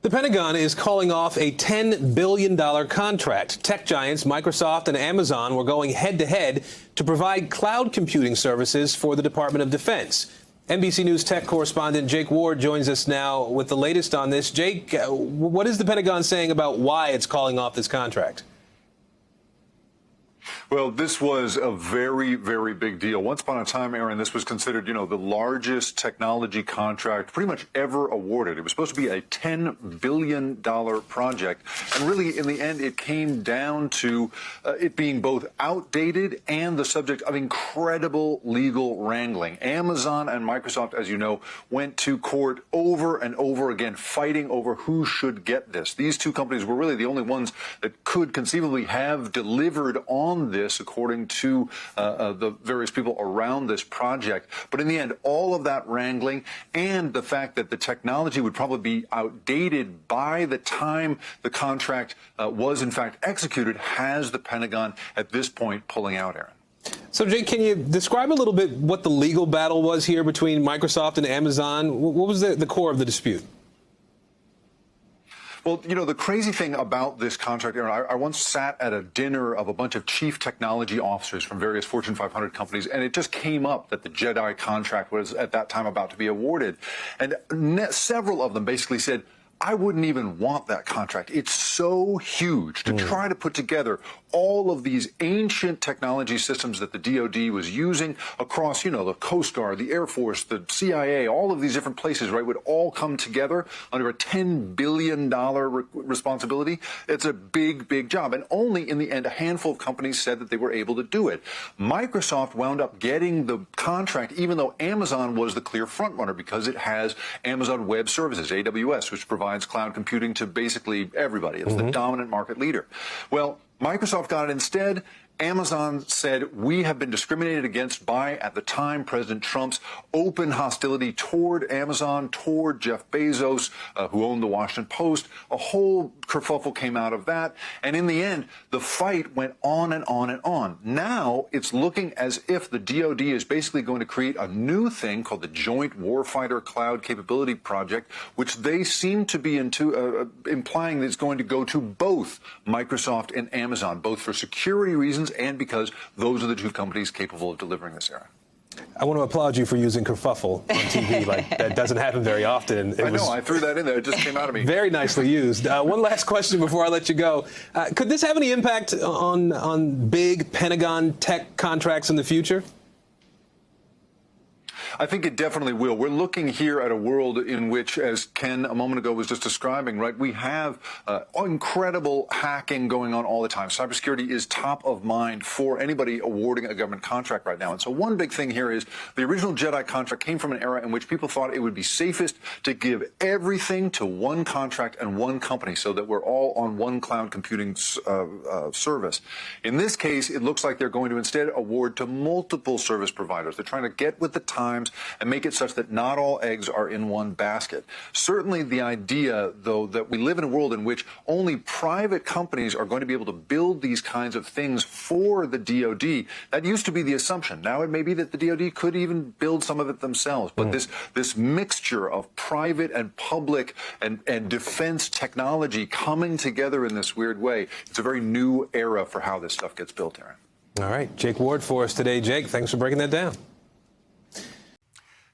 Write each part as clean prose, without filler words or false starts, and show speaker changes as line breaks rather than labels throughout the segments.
The Pentagon is calling off a $10 billion contract. Tech giants Microsoft and Amazon were going head-to-head to provide cloud computing services for the Department of Defense. NBC News tech correspondent Jake Ward joins us now with the latest on this. Jake, what is the Pentagon saying about why it's calling off this contract?
Well, this was a very, very big deal. Once upon a time, Aaron, this was considered, the largest technology contract pretty much ever awarded. It was supposed to be a $10 billion project. And really, in the end, it came down to it being both outdated and the subject of incredible legal wrangling. Amazon and Microsoft, as you know, went to court over and over again, fighting over who should get this. These two companies were really the only ones that could conceivably have delivered on this, according to the various people around this project. But in the end, all of that wrangling and the fact that the technology would probably be outdated by the time the contract was in fact executed has the Pentagon at this point pulling out, Aaron.
So, Jake, can you describe a little bit what the legal battle was here between Microsoft and Amazon? What was the core of the dispute?
Well, the crazy thing about this contract, Aaron, I once sat at a dinner of a bunch of chief technology officers from various Fortune 500 companies, and it just came up that the JEDI contract was at that time about to be awarded. And several of them basically said, I wouldn't even want that contract. It's so huge to try to put together all of these ancient technology systems that the DoD was using across, the Coast Guard, the Air Force, the CIA, all of these different places, right, would all come together under a $10 billion responsibility. It's a big, big job. And only in the end, a handful of companies said that they were able to do it. Microsoft wound up getting the contract, even though Amazon was the clear frontrunner because it has Amazon Web Services, AWS, which provides cloud computing to basically everybody. It's the dominant market leader. Well, Microsoft got it instead. Amazon said, we have been discriminated against by, at the time, President Trump's open hostility toward Amazon, toward Jeff Bezos, who owned the Washington Post. A whole kerfuffle came out of that. And in the end, the fight went on and on and on. Now it's looking as if the DoD is basically going to create a new thing called the Joint Warfighter Cloud Capability Project, which they seem to be implying that it's going to go to both Microsoft and Amazon, both for security reasons and because those are the two companies capable of delivering this, Aaron.
I want to applaud you for using kerfuffle on TV. That doesn't happen very often.
I know, I threw that in there. It just came out of me.
Very nicely used. One last question before I let you go. Could this have any impact on big Pentagon tech contracts in the future?
I think it definitely will. We're looking here at a world in which, as Ken a moment ago was just describing, right, we have incredible hacking going on all the time. Cybersecurity is top of mind for anybody awarding a government contract right now. And so one big thing here is the original JEDI contract came from an era in which people thought it would be safest to give everything to one contract and one company so that we're all on one cloud computing service. In this case, it looks like they're going to instead award to multiple service providers. They're trying to get with the times and make it such that not all eggs are in one basket. Certainly the idea, though, that we live in a world in which only private companies are going to be able to build these kinds of things for the DoD, that used to be the assumption. Now it may be that the DoD could even build some of it themselves. But this mixture of private and public and defense technology coming together in this weird way, it's a very new era for how this stuff gets built, Aaron.
All right. Jake Ward for us today. Jake, thanks for breaking that down.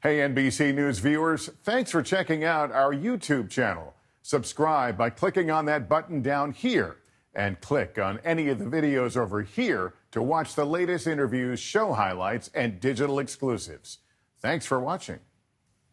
Hey, NBC News viewers, thanks for checking out our YouTube channel. Subscribe by clicking on that button down here and click on any of the videos over here to watch the latest interviews, show highlights, and digital exclusives. Thanks for watching.